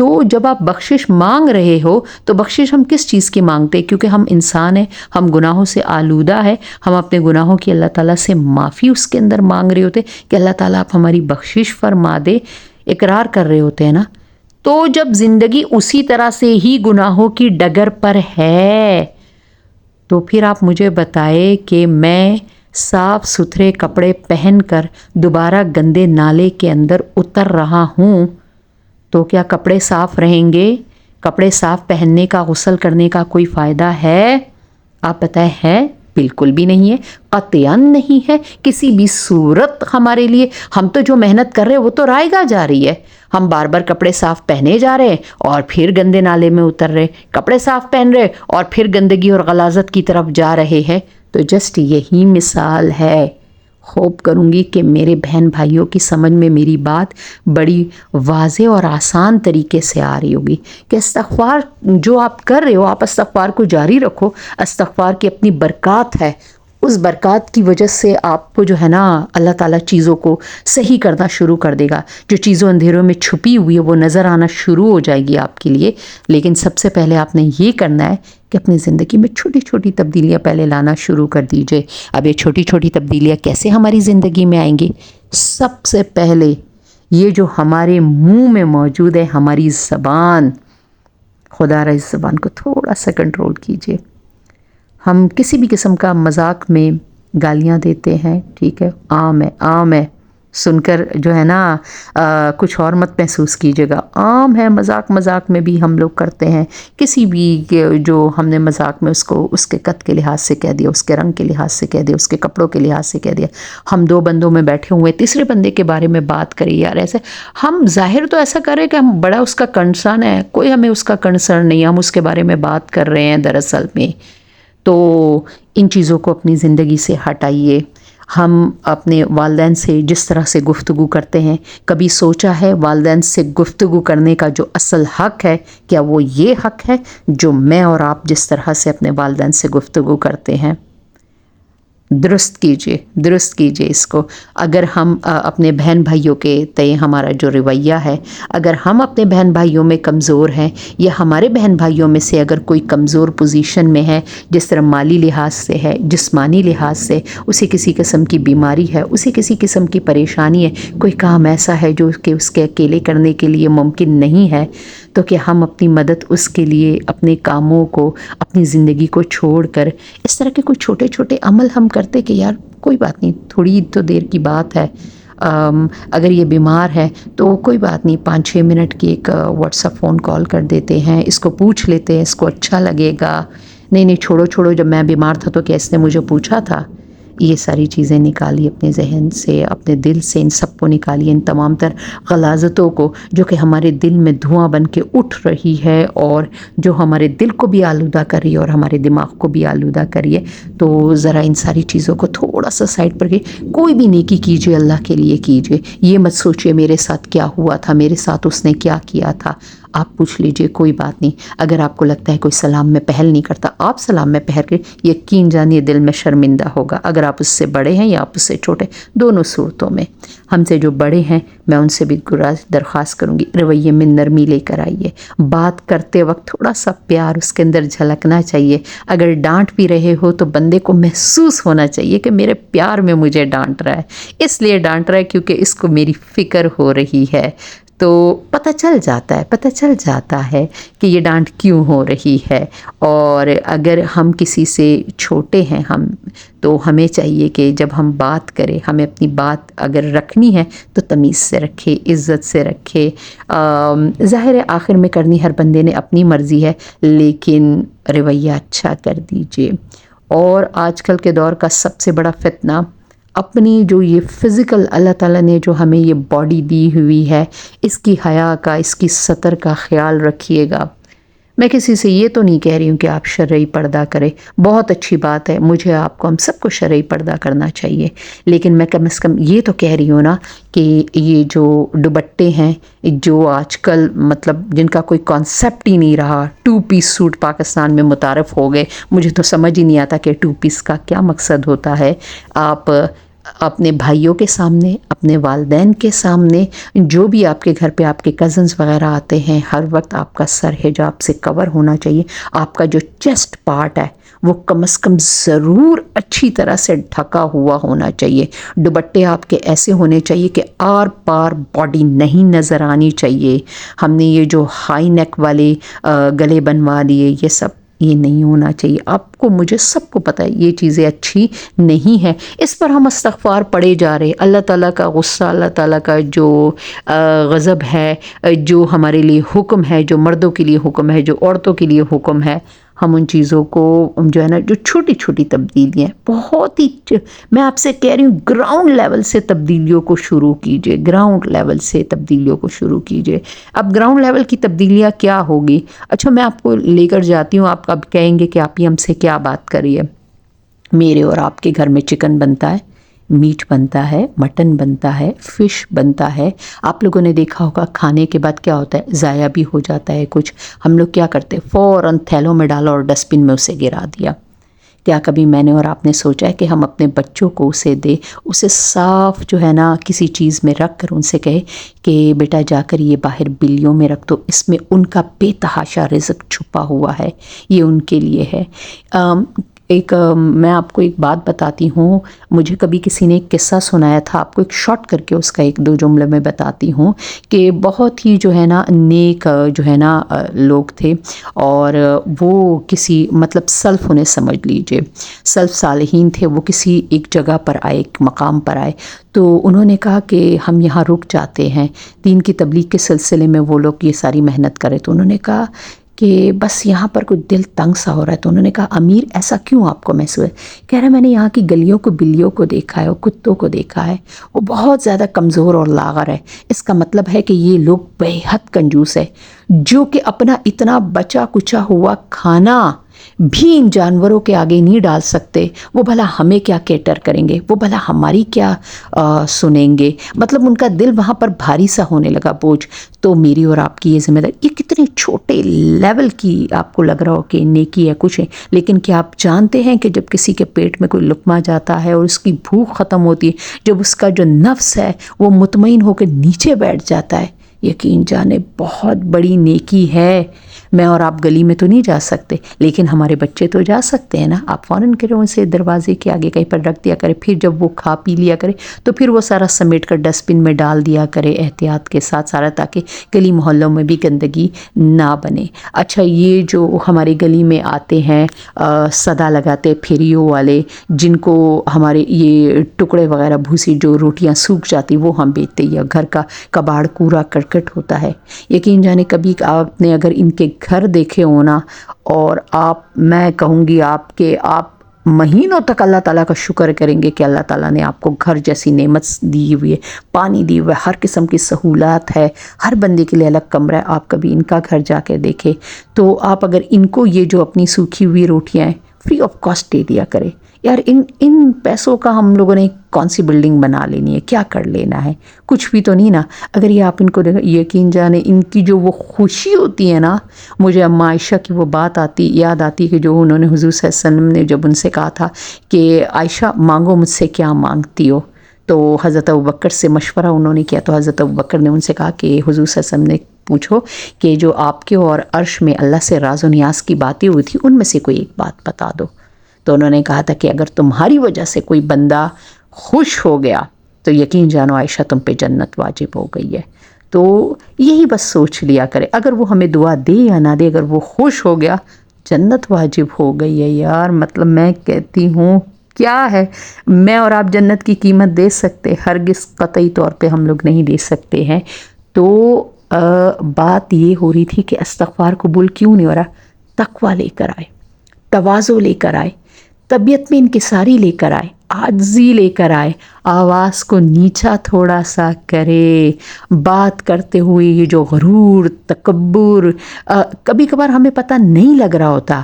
تو جب آپ بخشش مانگ رہے ہو تو بخشش ہم کس چیز کی مانگتے ہیں؟ کیونکہ ہم انسان ہیں، ہم گناہوں سے آلودہ ہے، ہم اپنے گناہوں کی اللہ تعالیٰ سے معافی اس کے اندر مانگ رہے ہوتے کہ اللہ تعالیٰ آپ ہماری بخشش فرما دے، اقرار کر رہے ہوتے ہیں نا۔ تو جب زندگی اسی طرح سے ہی گناہوں کی ڈگر پر ہے تو پھر آپ مجھے بتائے کہ میں صاف ستھرے کپڑے پہن کر دوبارہ گندے نالے کے اندر اتر رہا ہوں تو کیا کپڑے صاف رہیں گے؟ کپڑے صاف پہننے کا، غسل کرنے کا کوئی فائدہ ہے؟ آپ بتائیں ہے؟ بالکل بھی نہیں ہے، قطعاً نہیں ہے کسی بھی صورت ہمارے لیے۔ ہم تو جو محنت کر رہے ہیں وہ تو رائے گاہ جا رہی ہے، ہم بار بار کپڑے صاف پہنے جا رہے ہیں اور پھر گندے نالے میں اتر رہے، کپڑے صاف پہن رہے اور پھر گندگی اور غلاظت کی طرف جا رہے ہیں۔ تو جسٹ یہی مثال ہے۔ ہوپ کروں گی کہ میرے بہن بھائیوں کی سمجھ میں میری بات بڑی واضح اور آسان طریقے سے آ رہی ہوگی کہ استغفار جو آپ کر رہے ہو، آپ استغفار کو جاری رکھو۔ استغفار کی اپنی برکات ہے، اس برکات کی وجہ سے آپ کو جو ہے نا اللہ تعالیٰ چیزوں کو صحیح کرنا شروع کر دے گا۔ جو چیزوں اندھیروں میں چھپی ہوئی ہے وہ نظر آنا شروع ہو جائے گی آپ کے لیے۔ لیکن سب سے پہلے آپ نے یہ کرنا ہے کہ اپنی زندگی میں چھوٹی چھوٹی تبدیلیاں پہلے لانا شروع کر دیجئے۔ اب یہ چھوٹی چھوٹی تبدیلیاں کیسے ہماری زندگی میں آئیں گی؟ سب سے پہلے یہ جو ہمارے منہ میں موجود ہے، ہماری زبان، خدا را اس زبان کو تھوڑا سا کنٹرول کیجئے۔ ہم کسی بھی قسم کا مذاق میں گالیاں دیتے ہیں، ٹھیک ہے، عام ہے، سن کر جو ہے نا کچھ اور مت محسوس کیجیے گا، عام ہے، مذاق میں بھی ہم لوگ کرتے ہیں۔ کسی بھی جو ہم نے مذاق میں اس کو اس کے قد کے لحاظ سے کہہ دیا، اس کے رنگ کے لحاظ سے کہہ دیا، اس کے کپڑوں کے لحاظ سے کہہ دیا۔ ہم دو بندوں میں بیٹھے ہوئے تیسرے بندے کے بارے میں بات کریں یار، ایسے ہم ظاہر تو ایسا کریں کہ ہم بڑا اس کا کنسرن ہے، کوئی ہمیں اس کا کنسرن نہیں، ہم اس کے بارے میں بات کر رہے ہیں دراصل میں۔ تو ان چیزوں کو اپنی زندگی سے ہٹائیے۔ ہم اپنے والدین سے جس طرح سے گفتگو کرتے ہیں، کبھی سوچا ہے والدین سے گفتگو کرنے کا جو اصل حق ہے، کیا وہ یہ حق ہے جو میں اور آپ جس طرح سے اپنے والدین سے گفتگو کرتے ہیں؟ درست کیجئے اس کو۔ اگر ہم اپنے بہن بھائیوں کے تئیں ہمارا جو رویہ ہے، اگر ہم اپنے بہن بھائیوں میں کمزور ہیں یا ہمارے بہن بھائیوں میں سے اگر کوئی کمزور پوزیشن میں ہے، جس طرح مالی لحاظ سے ہے، جسمانی لحاظ سے، اسے کسی قسم کی بیماری ہے، اسے کسی قسم کی پریشانی ہے، کوئی کام ایسا ہے جو کہ اس کے اکیلے کرنے کے لیے ممکن نہیں ہے، تو کہ ہم اپنی مدد اس کے لیے، اپنے کاموں کو، اپنی زندگی کو چھوڑ کر اس طرح کے کوئی چھوٹے چھوٹے عمل ہم کرتے کہ یار کوئی بات نہیں، تھوڑی تو دیر کی بات ہے، اگر یہ بیمار ہے تو کوئی بات نہیں، 5-6 منٹ کی ایک واٹس ایپ فون کال کر دیتے ہیں، اس کو پوچھ لیتے ہیں، اس کو اچھا لگے گا۔ نہیں چھوڑو، جب میں بیمار تھا تو کیا اس نے مجھے پوچھا تھا؟ یہ ساری چیزیں نکالی اپنے ذہن سے، اپنے دل سے، ان سب کو نکالیے، ان تمام تر غلاظتوں کو جو کہ ہمارے دل میں دھواں بن کے اٹھ رہی ہے اور جو ہمارے دل کو بھی آلودہ کر رہی ہے اور ہمارے دماغ کو بھی آلودہ کریے۔ تو ذرا ان ساری چیزوں کو تھوڑا سا سائڈ پر کے کوئی بھی نیکی کیجئے، اللہ کے لیے کیجئے۔ یہ مت سوچئے میرے ساتھ کیا ہوا تھا، میرے ساتھ اس نے کیا کیا تھا۔ آپ پوچھ لیجئے، کوئی بات نہیں۔ اگر آپ کو لگتا ہے کوئی سلام میں پہل نہیں کرتا، آپ سلام میں پہل کر یقین جانیے دل میں شرمندہ ہوگا، اگر آپ اس سے بڑے ہیں یا آپ اس سے چھوٹے، دونوں صورتوں میں۔ ہم سے جو بڑے ہیں میں ان سے بھی درخواست کروں گی، رویے میں نرمی لے کر آئیے، بات کرتے وقت تھوڑا سا پیار اس کے اندر جھلکنا چاہیے۔ اگر ڈانٹ بھی رہے ہو تو بندے کو محسوس ہونا چاہیے کہ میرے پیار میں مجھے ڈانٹ رہا ہے، اس لیے ڈانٹ رہا ہے کیونکہ اس کو میری فکر ہو رہی ہے۔ تو پتہ چل جاتا ہے کہ یہ ڈانٹ کیوں ہو رہی ہے۔ اور اگر ہم کسی سے چھوٹے ہیں تو ہمیں چاہیے کہ جب ہم بات کریں، ہمیں اپنی بات اگر رکھنی ہے تو تمیز سے رکھے، عزت سے رکھے۔ ظاہر ہے آخر میں کرنی ہر بندے نے اپنی مرضی ہے، لیکن رویہ اچھا کر دیجئے۔ اور آج کل کے دور کا سب سے بڑا فتنہ، اپنی جو یہ فزیکل اللہ تعالیٰ نے جو ہمیں یہ باڈی دی ہوئی ہے، اس کی حیا کا، اس کی ستر کا خیال رکھیے گا۔ میں کسی سے یہ تو نہیں کہہ رہی ہوں کہ آپ شرعی پردہ کریں، بہت اچھی بات ہے، مجھے آپ کو ہم سب کو شرعی پردہ کرنا چاہیے، لیکن میں کم از کم یہ تو کہہ رہی ہوں نا کہ یہ جو دوپٹے ہیں جو آج کل مطلب جن کا کوئی کانسیپٹ ہی نہیں رہا، 2 پیس سوٹ پاکستان میں متعارف ہو گئے، مجھے تو سمجھ ہی نہیں آتا کہ 2 پیس کا کیا مقصد ہوتا ہے۔ آپ اپنے بھائیوں کے سامنے، اپنے والدین کے سامنے، جو بھی آپ کے گھر پہ آپ کے کزنز وغیرہ آتے ہیں، ہر وقت آپ کا سر حجاب سے کور ہونا چاہیے. آپ کا جو چیسٹ پارٹ ہے وہ کم از کم ضرور اچھی طرح سے ڈھکا ہوا ہونا چاہیے. دوپٹے آپ کے ایسے ہونے چاہیے کہ آر پار باڈی نہیں نظر آنی چاہیے. ہم نے یہ جو ہائی نیک والے گلے بنوا لیے، یہ سب یہ نہیں ہونا چاہیے. آپ کو، مجھے، سب کو پتہ ہے یہ چیزیں اچھی نہیں ہیں. اس پر ہم استغفار پڑھے جا رہے. اللہ تعالیٰ کا غصہ، اللہ تعالیٰ کا جو غضب ہے، جو ہمارے لیے حکم ہے، جو مردوں کے لیے حکم ہے، جو عورتوں کے لیے حکم ہے، ہم ان چیزوں کو جو ہے نا، جو چھوٹی چھوٹی تبدیلیاں بہت ہی، میں آپ سے کہہ رہی ہوں گراؤنڈ لیول سے تبدیلیوں کو شروع کیجئے. گراؤنڈ لیول سے تبدیلیوں کو شروع کیجئے. اب گراؤنڈ لیول کی تبدیلیاں کیا ہوگی؟ اچھا، میں آپ کو لے کر جاتی ہوں. آپ اب کہیں گے کہ آپ ہی ہم سے کیا بات کریے. میرے اور آپ کے گھر میں چکن بنتا ہے، میٹ بنتا ہے، مٹن بنتا ہے، فش بنتا ہے. آپ لوگوں نے دیکھا ہوگا کھانے کے بعد کیا ہوتا ہے، ضائع بھی ہو جاتا ہے کچھ. ہم لوگ کیا کرتے ہیں، فوراً تھیلوں میں ڈالا اور ڈسٹ بن میں اسے گرا دیا. کیا کبھی میں نے اور آپ نے سوچا ہے کہ ہم اپنے بچوں کو اسے دے، اسے صاف جو ہے نا کسی چیز میں رکھ کر ان سے کہے کہ بیٹا جا کر یہ باہر بلیوں میں رکھ دو، اس میں ان کا بے تحاشا رزق چھپا ہوا ہے، یہ ان کے لیے ہے. میں آپ کو ایک بات بتاتی ہوں. مجھے کبھی کسی نے ایک قصہ سنایا تھا، آپ کو ایک شارٹ کر کے اس کا ایک دو جملے میں بتاتی ہوں کہ بہت ہی جو ہے نا نیک جو ہے نا لوگ تھے، اور وہ کسی مطلب سلف، انہیں سمجھ لیجئے سلف صالحین تھے. وہ کسی ایک جگہ پر آئے، ایک مقام پر آئے، تو انہوں نے کہا کہ ہم یہاں رک جاتے ہیں. دین کی تبلیغ کے سلسلے میں وہ لوگ یہ ساری محنت کرے. تو انہوں نے کہا کہ بس یہاں پر کچھ دل تنگ سا ہو رہا ہے. تو انہوں نے کہا امیر ایسا کیوں آپ کو محسوس ہے؟ کہہ رہا ہے میں نے یہاں کی گلیوں کو، بلیوں کو دیکھا ہے اور کتوں کو دیکھا ہے، وہ بہت زیادہ کمزور اور لاغر ہے. اس کا مطلب ہے کہ یہ لوگ بے حد کنجوس ہے، جو کہ اپنا اتنا بچا کچا ہوا کھانا بھی ان جانوروں کے آگے نہیں ڈال سکتے. وہ بھلا ہمیں کیا کیٹر کریں گے، وہ بھلا ہماری کیا سنیں گے. مطلب ان کا دل وہاں پر بھاری سا ہونے لگا، بوجھ. تو میری اور آپ کی یہ ذمہ داری، یہ کتنے چھوٹے لیول کی آپ کو لگ رہا ہو کہ نیکی ہے، کچھ ہے، لیکن کیا آپ جانتے ہیں کہ جب کسی کے پیٹ میں کوئی لقمہ جاتا ہے اور اس کی بھوک ختم ہوتی ہے، جب اس کا جو نفس ہے وہ مطمئن ہو کے نیچے بیٹھ جاتا ہے، یقین جانے بہت بڑی نیکی ہے. میں اور آپ گلی میں تو نہیں جا سکتے، لیکن ہمارے بچے تو جا سکتے ہیں نا. آپ فوراً کرے اسے دروازے کے آگے کہیں پر رکھ دیا کرے، پھر جب وہ کھا پی لیا کرے تو پھر وہ سارا سمیٹ کر ڈسٹ بن میں ڈال دیا کرے احتیاط کے ساتھ سارا، تاکہ گلی محلوں میں بھی گندگی نہ بنے. اچھا، یہ جو ہمارے گلی میں آتے ہیں صدا لگاتے پھیریوں والے، جن کو ہمارے یہ ٹکڑے وغیرہ بھوسی جو روٹیاں سوکھ جاتی وہ ہم بیچتے، یا گھر کا کباڑ کوڑا کرکٹ ہوتا ہے، یقین جانے کبھی آپ نے اگر ان کے گھر دیکھے ہونا، اور میں کہوں گی آپ مہینوں تک اللہ تعالیٰ کا شکر کریں گے کہ اللہ تعالیٰ نے آپ کو گھر جیسی نعمت دی ہوئی ہے، پانی دی ہوئی ہے، ہر قسم کی سہولات ہے، ہر بندے کے لیے الگ کمرہ ہے. آپ کبھی ان کا گھر جا کے دیکھیں تو آپ اگر ان کو یہ جو اپنی سوکھی ہوئی روٹیاں ہیں فری آف کاسٹ دے دیا کرے. یار ان پیسوں کا ہم لوگوں نے کون سی بلڈنگ بنا لینی ہے، کیا کر لینا ہے، کچھ بھی تو نہیں نا. اگر یہ آپ ان کو یقین جانے ان کی جو وہ خوشی ہوتی ہے نا. مجھے اماں عائشہ کی وہ بات یاد آتی کہ جو انہوں نے حضور صلی اللہ علیہ وسلم نے جب ان سے کہا تھا کہ عائشہ مانگو مجھ سے کیا مانگتی ہو، تو حضرت ابوبکر سے مشورہ انہوں نے کیا. تو حضرت ابوبکر نے ان سے کہا کہ حضور صلی اللہ علیہ وسلم نے پوچھو کہ جو آپ کے اور عرش میں اللہ سے راز و نیاز کی باتیں ہوئی تھی ان میں سے کوئی ایک بات بتا دو. تو انہوں نے کہا تھا کہ اگر تمہاری وجہ سے کوئی بندہ خوش ہو گیا تو یقین جانو عائشہ تم پہ جنت واجب ہو گئی ہے. تو یہی بس سوچ لیا کرے، اگر وہ ہمیں دعا دے یا نہ دے، اگر وہ خوش ہو گیا جنت واجب ہو گئی ہے. یار مطلب میں کہتی ہوں کیا ہے، میں اور آپ جنت کی قیمت دے سکتے، ہرگز قطعی طور پہ ہم لوگ نہیں دے سکتے ہیں. تو بات یہ ہو رہی تھی کہ استغفار قبول کیوں نہیں ہو رہا. تقویٰ لے کر آئے، تواضع لے کر آئے، طبیعت میں انکساری لے کر آئے، عاجزی لے کر آئے، آواز کو نیچا تھوڑا سا کرے. بات کرتے ہوئے یہ جو غرور، تکبر، کبھی کبھار ہمیں پتہ نہیں لگ رہا ہوتا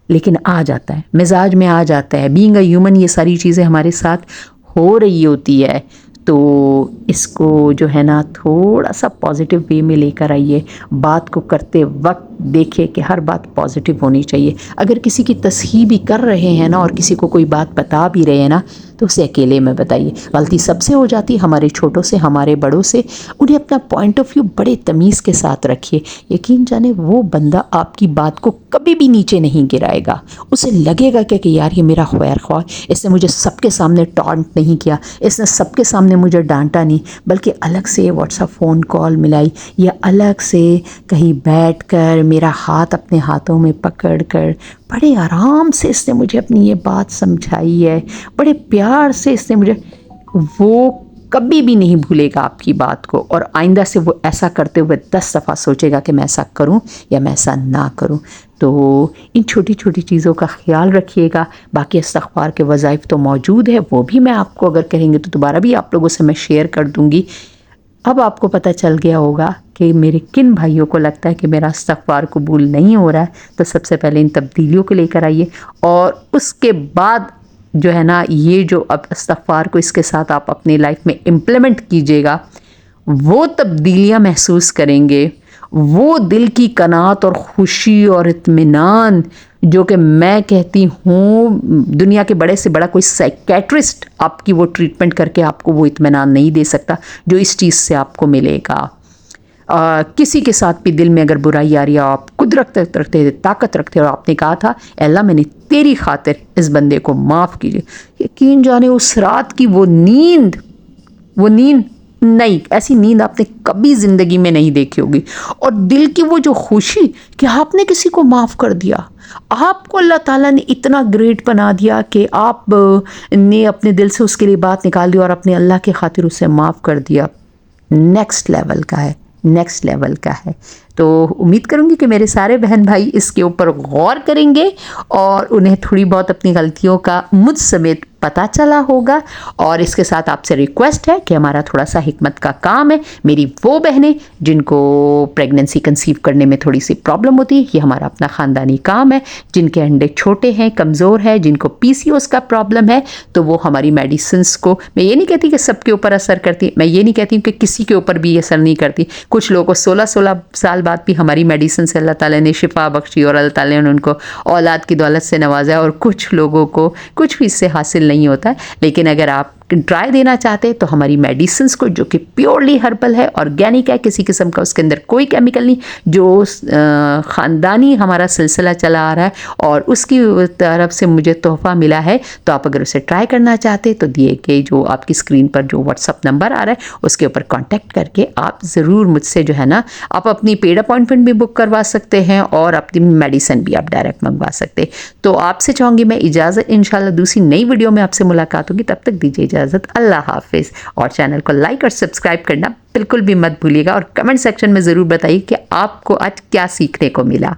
لیکن آ جاتا ہے، مزاج میں آ جاتا ہے. بینگ اے ہیومن یہ ساری چیزیں ہمارے ساتھ ہو رہی ہوتی ہے. تو اس کو جو ہے نا تھوڑا سا پازیٹیو وے میں لے کر آئیے. بات کو کرتے وقت دیکھے کہ ہر بات پازیٹیو ہونی چاہیے. اگر کسی کی تصحیح بھی کر رہے ہیں نا اور کسی کو کوئی بات بتا بھی رہے ہیں نا تو اسے اکیلے میں بتائیے. غلطی سب سے ہو جاتی ہے، ہمارے چھوٹوں سے، ہمارے بڑوں سے. انہیں اپنا پوائنٹ آف ویو بڑے تمیز کے ساتھ رکھیے. یقین جانے وہ بندہ آپ کی بات کو کبھی بھی نیچے نہیں گرائے گا. اسے لگے گا کہ یار یہ میرا خیر خواہ، اس نے مجھے سب کے سامنے ٹانٹ نہیں کیا، اس نے سب کے سامنے مجھے ڈانٹا نہیں، بلکہ الگ سے واٹس ایپ فون کال ملائی، یا الگ سے کہیں بیٹھ کر میرا ہاتھ اپنے ہاتھوں میں پکڑ کر بڑے آرام سے اس نے مجھے اپنی یہ بات سمجھائی ہے، بڑے پیار سے اس نے مجھے. وہ کبھی بھی نہیں بھولے گا آپ کی بات کو، اور آئندہ سے وہ ایسا کرتے ہوئے 10 دفعہ سوچے گا کہ میں ایسا کروں یا میں ایسا نہ کروں. تو ان چھوٹی چھوٹی چیزوں کا خیال رکھیے گا. باقی استغفار کے وظائف تو موجود ہے، وہ بھی میں آپ کو اگر کہیں گے تو دوبارہ بھی آپ لوگوں سے میں شیئر کر دوں گی. اب آپ کو پتہ چل گیا ہوگا کہ میرے کن بھائیوں کو لگتا ہے کہ میرا استغفار قبول نہیں ہو رہا ہے. تو سب سے پہلے ان تبدیلیوں کو لے کر آئیے، اور اس کے بعد جو ہے نا یہ جو اب استغفار کو اس کے ساتھ آپ اپنی لائف میں امپلیمنٹ کیجئے گا، وہ تبدیلیاں محسوس کریں گے، وہ دل کی قناعت اور خوشی اور اطمینان جو کہ میں کہتی ہوں دنیا کے بڑے سے بڑا کوئی سائیکیٹرسٹ آپ کی وہ ٹریٹمنٹ کر کے آپ کو وہ اطمینان نہیں دے سکتا جو اس چیز سے آپ کو ملے گا. کسی کے ساتھ بھی دل میں اگر برائی آ رہی ہے، آپ قدرت رکھتے، طاقت رکھتے، اور آپ نے کہا تھا اے اللہ میں نے تیری خاطر اس بندے کو معاف کیجیے، یقین جانے اس رات کی وہ نیند نہیں، ایسی نیند آپ نے کبھی زندگی میں نہیں دیکھی ہوگی. اور دل کی وہ جو خوشی کہ آپ نے کسی کو معاف کر دیا، آپ کو اللہ تعالیٰ نے اتنا گریٹ بنا دیا کہ آپ نے اپنے دل سے اس کے لیے بات نکال دی اور اپنے اللہ کی خاطر اسے معاف کر دیا. نیکسٹ لیول کا ہے، نیکسٹ لیول کا ہے. تو امید کروں گی کہ میرے سارے بہن بھائی اس کے اوپر غور کریں گے اور انہیں تھوڑی بہت اپنی غلطیوں کا مجھ سمیت پتہ چلا ہوگا. اور اس کے ساتھ آپ سے ریکویسٹ ہے کہ ہمارا تھوڑا سا حکمت کا کام ہے. میری وہ بہنیں جن کو پریگننسی کنسیو کرنے میں تھوڑی سی پرابلم ہوتی ہے، یہ ہمارا اپنا خاندانی کام ہے. جن کے انڈے چھوٹے ہیں، کمزور ہیں، جن کو PCOS کا پرابلم ہے، تو وہ ہماری میڈیسنس کو، میں یہ نہیں کہتی کہ سب کے اوپر اثر کرتی، میں یہ نہیں کہتی کہ کسی کے اوپر بھی اثر نہیں کرتی. کچھ لوگوں کو 16 سال بعد بھی ہماری میڈیسن سے اللہ تعالیٰ نے شفا بخشی اور اللہ تعالیٰ نے ان کو اولاد کی دولت سے نوازا، اور کچھ لوگوں کو کچھ بھی اس سے حاصل نہیں ہوتا ہے. لیکن اگر آپ ٹرائی دینا چاہتے تو ہماری میڈیسنس کو، جو کہ پیورلی ہربل ہے، آرگینک ہے، کسی قسم کا اس کے اندر کوئی کیمیکل نہیں، جو خاندانی ہمارا سلسلہ چلا آ رہا ہے اور اس کی طرف سے مجھے تحفہ ملا ہے، تو آپ اگر اسے ٹرائی کرنا چاہتے تو دیے کہ جو آپ کی اسکرین پر جو واٹس ایپ نمبر آ رہا ہے اس کے اوپر کانٹیکٹ کر کے آپ ضرور مجھ سے جو ہے نا آپ اپنی پیڈ اپوائنٹمنٹ بھی بک کروا سکتے ہیں، اور اپنی میڈیسن بھی آپ ڈائریکٹ منگوا سکتے. تو آپ سے چاہوں گی میں اجازت، انشاءاللہ دوسری نئی ویڈیو میں آپ سے ملاقات ہوگی. تب تک دیجیے اجازت، اللہ حافظ. اور چینل کو لائک اور سبسکرائب کرنا بالکل بھی مت بھولیے گا، اور کمنٹ سیکشن میں ضرور بتائیے کہ آپ کو آج کیا سیکھنے کو ملا.